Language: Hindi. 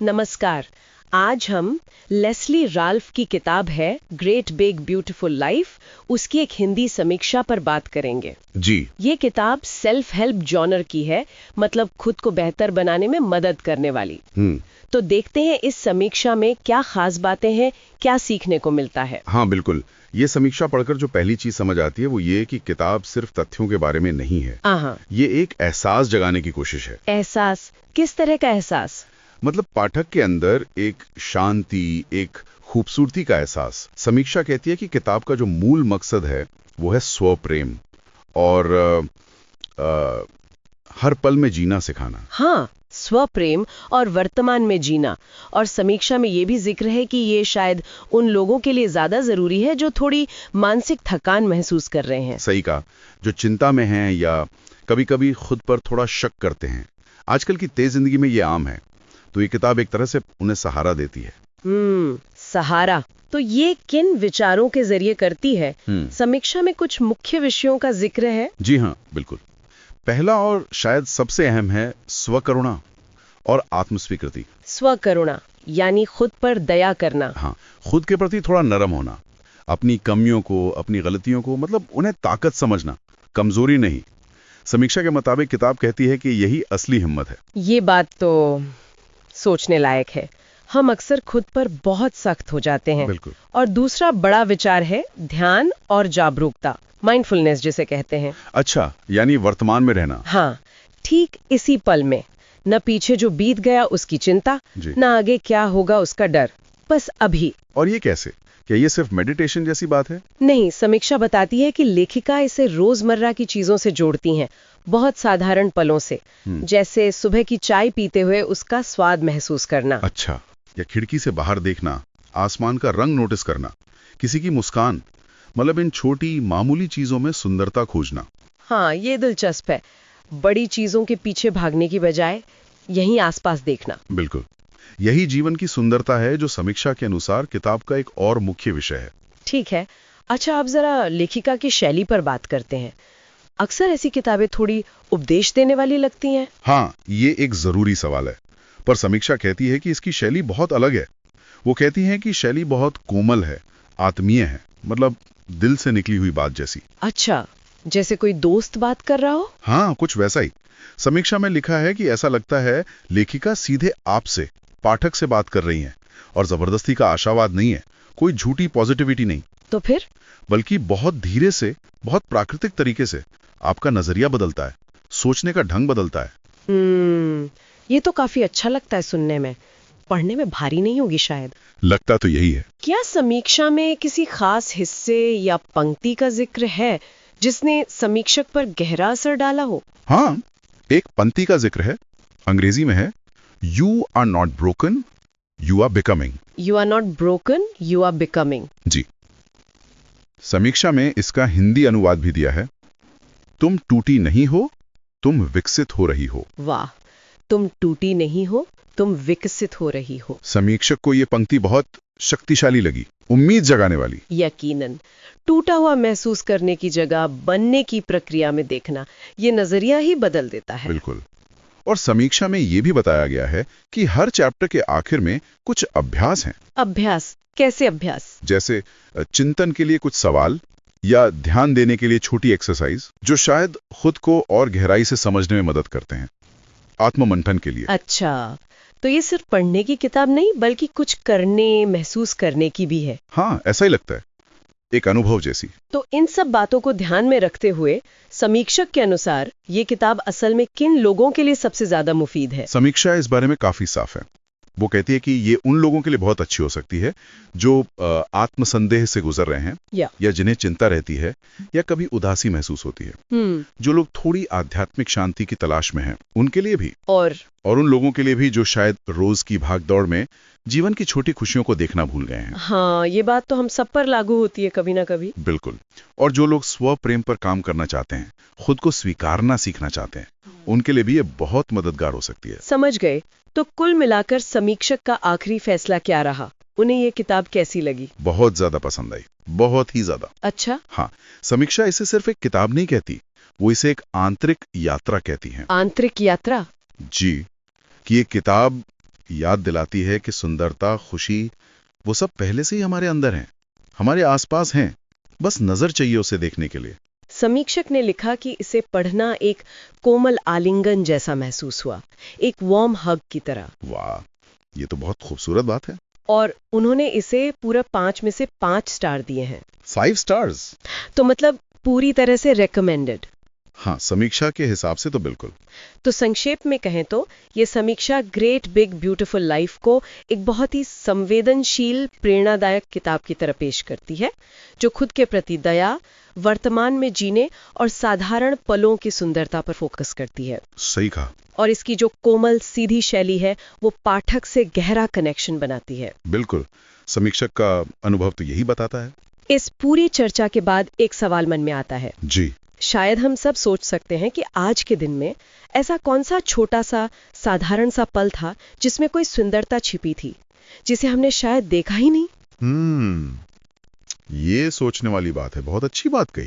नमस्कार। आज हम लेस्ली राल्फ की किताब है ग्रेट बिग ब्यूटीफुल लाइफ, उसकी एक हिंदी समीक्षा पर बात करेंगे। जी। ये किताब सेल्फ हेल्प जॉनर की है, मतलब खुद को बेहतर बनाने में मदद करने वाली। तो देखते हैं इस समीक्षा में क्या खास बातें हैं, क्या सीखने को मिलता है। हाँ बिल्कुल, ये समीक्षा पढ़कर जो पहली चीज समझ आती है वो ये कि किताब सिर्फ तथ्यों के बारे में नहीं है। ये एक एहसास जगाने की कोशिश है। एहसास? किस तरह का एहसास? मतलब पाठक के अंदर एक शांति, एक खूबसूरती का एहसास। समीक्षा कहती है कि किताब का जो मूल मकसद है वो है स्व प्रेम और हर पल में जीना सिखाना। हाँ, स्व प्रेम और वर्तमान में जीना। और समीक्षा में ये भी जिक्र है कि ये शायद उन लोगों के लिए ज्यादा जरूरी है जो थोड़ी मानसिक थकान महसूस कर रहे हैं। सही कहा, जो चिंता में हैं या कभी-कभी खुद पर थोड़ा शक करते हैं। आजकल की तेज जिंदगी में ये आम है, तो ये किताब एक तरह से उन्हें सहारा देती है। सहारा। तो ये किन विचारों के जरिए करती है? समीक्षा में कुछ मुख्य विषयों का जिक्र है। जी हाँ, बिल्कुल। पहला और शायद सबसे अहम है स्वकरुणा और आत्मस्वीकृति। स्वकरुणा यानी खुद पर दया करना। हाँ, खुद के प्रति थोड़ा नरम होना, अपनी कमियों को, अपनी गलतियों को, मतलब उन्हें ताकत समझना, कमजोरी नहीं। समीक्षा के मुताबिक किताब कहती है कि यही असली हिम्मत है। ये बात तो सोचने लायक है। हम अक्सर खुद पर बहुत सख्त हो जाते हैं। बिल्कुल। और दूसरा बड़ा विचार है ध्यान और जागरूकता, माइंडफुलनेस जिसे कहते हैं। अच्छा, यानी वर्तमान में रहना। हाँ, ठीक इसी पल में। न पीछे जो बीत गया उसकी चिंता, न आगे क्या होगा उसका डर, बस अभी। और ये कैसे? क्या ये सिर्फ मेडिटेशन जैसी बात है? नहीं, समीक्षा बताती है कि लेखिका इसे रोजमर्रा की चीजों से जोड़ती हैं, बहुत साधारण पलों से। जैसे सुबह की चाय पीते हुए उसका स्वाद महसूस करना। अच्छा, या खिड़की से बाहर देखना, आसमान का रंग नोटिस करना, किसी की मुस्कान, मतलब इन छोटी मामूली चीजों में सुंदरता खोजना। हाँ, ये दिलचस्प है। बड़ी चीजों के पीछे भागने की बजाय यहीं आसपास देखना। बिल्कुल, यही जीवन की सुंदरता है जो समीक्षा के अनुसार किताब का एक और मुख्य विषय है। ठीक है। अच्छा, अब जरा लेखिका की शैली पर बात करते हैं। अक्सर ऐसी किताबें थोड़ी उपदेश देने वाली लगती हैं। हाँ, ये एक जरूरी सवाल है, पर समीक्षा कहती है कि इसकी शैली बहुत अलग है। वो कहती है कि शैली बहुत कोमल है, आत्मीय है, मतलब दिल से निकली हुई बात जैसी। अच्छा, जैसे कोई दोस्त बात कर रहा हो? हाँ, कुछ वैसा ही। समीक्षा में लिखा है कि ऐसा लगता है लेखिका सीधे आपसे, पाठक से बात कर रही हैं, और जबरदस्ती का आशावाद नहीं है, कोई झूठी पॉजिटिविटी नहीं। तो फिर? बल्कि बहुत धीरे से, बहुत प्राकृतिक तरीके से आपका नजरिया बदलता है, सोचने का ढंग बदलता है। ये तो काफी अच्छा लगता है सुनने में। पढ़ने में भारी नहीं होगी शायद? लगता तो यही है। क्या समीक्षा में किसी खास हिस्से या पंक्ति का जिक्र है जिसने समीक्षक पर गहरा असर डाला हो? हाँ, एक पंक्ति का जिक्र है, अंग्रेजी में है, you are not broken, you are becoming. You are not broken, you are becoming. जी। समीक्षा में इसका हिंदी अनुवाद भी दिया है, तुम टूटी नहीं हो, तुम विकसित हो रही हो। वाह, तुम टूटी नहीं हो, तुम विकसित हो रही हो। समीक्षक को ये पंक्ति बहुत शक्तिशाली लगी, उम्मीद जगाने वाली। यकीनन। टूटा हुआ महसूस करने की जगह बनने की प्रक्रिया में देखना, ये नजरिया ही बदल देता है। बिल्कुल। और समीक्षा में ये भी बताया गया है कि हर चैप्टर के आखिर में कुछ अभ्यास हैं। अभ्यास? कैसे अभ्यास? जैसे चिंतन के लिए कुछ सवाल या ध्यान देने के लिए छोटी एक्सरसाइज, जो शायद खुद को और गहराई से समझने में मदद करते हैं, आत्ममंथन के लिए। अच्छा, तो ये सिर्फ पढ़ने की किताब नहीं बल्कि कुछ करने, महसूस करने की भी है। हाँ, ऐसा ही लगता है, एक अनुभव जैसी। तो इन सब बातों को ध्यान में रखते हुए समीक्षक के अनुसार ये किताब असल में किन लोगों के लिए सबसे ज्यादा मुफीद है? समीक्षा इस बारे में काफी साफ है। वो कहती है कि ये उन लोगों के लिए बहुत अच्छी हो सकती है जो आत्मसंदेह से गुजर रहे हैं, या जिन्हें चिंता रहती है या कभी उदासी महसूस होती है, जो लोग थोड़ी आध्यात्मिक शांति की तलाश में हैं, उनके लिए भी, और उन लोगों के लिए भी जो शायद रोज की भागदौड़ में जीवन की छोटी खुशियों को देखना भूल गए हैं। हाँ, ये बात तो हम सब पर लागू होती है कभी ना कभी। बिल्कुल। और जो लोग स्व प्रेम पर काम करना चाहते हैं, खुद को स्वीकारना सीखना चाहते हैं, उनके लिए भी ये बहुत मददगार हो सकती है। समझ गए। तो कुल मिलाकर समीक्षक का आखिरी फैसला क्या रहा? उन्हें ये किताब कैसी लगी? बहुत ज्यादा पसंद आई, बहुत ही ज्यादा। अच्छा। हाँ, समीक्षा इसे सिर्फ एक किताब नहीं कहती, वो इसे एक आंतरिक यात्रा कहती हैं। आंतरिक यात्रा? जी, कि ये किताब याद दिलाती है कि सुंदरता, खुशी, वो सब पहले से ही हमारे अंदर हैं, हमारे आसपास हैं, बस नजर चाहिए उसे देखने के लिए। समीक्षक ने लिखा कि इसे पढ़ना एक कोमल आलिंगन जैसा महसूस हुआ, एक वार्म हग की तरह। वाह, ये तो बहुत खूबसूरत बात है। और उन्होंने इसे पूरा 5 में से 5 स्टार दिए हैं। 5 स्टार्स? तो मतलब पूरी तरह से रेकमेंडेड। हाँ, समीक्षा के हिसाब से तो बिल्कुल। तो संक्षेप में कहें तो ये समीक्षा ग्रेट बिग ब्यूटीफुल लाइफ को एक बहुत ही संवेदनशील, प्रेरणादायक किताब की तरह पेश करती है, जो खुद के प्रति दया, वर्तमान में जीने और साधारण पलों की सुंदरता पर फोकस करती है। सही कहा। और इसकी जो कोमल सीधी शैली है वो पाठक से गहरा कनेक्शन बनाती है। बिल्कुल, समीक्षक का अनुभव तो यही बताता है। इस पूरी चर्चा के बाद एक सवाल मन में आता है। जी। शायद हम सब सोच सकते हैं कि आज के दिन में ऐसा कौन सा छोटा सा साधारण सा पल था जिसमें कोई सुंदरता छिपी थी, जिसे हमने शायद देखा ही नहीं। ये सोचने वाली बात है, बहुत अच्छी बात कही।